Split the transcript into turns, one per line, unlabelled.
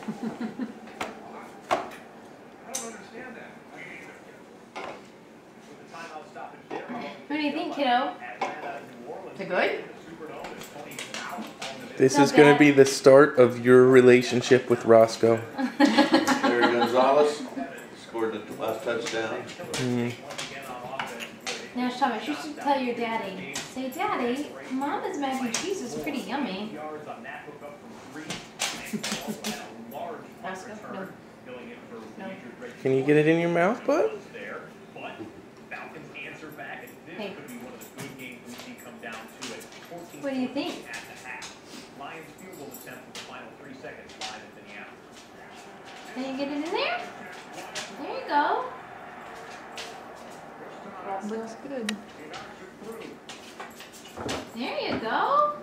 What do you think, kiddo? Is it good?
This is going to be the start of your relationship with Roscoe.
Larry Gonzalez scored the last touchdown.
Now, Thomas, you should tell your daddy. Say, Daddy, Mama's mac and cheese is pretty yummy. Roscoe? No. No.
Can you get it in your mouth, bud?
Hey. What do you think? Can you get it in there? There you go. Looks good. There you go.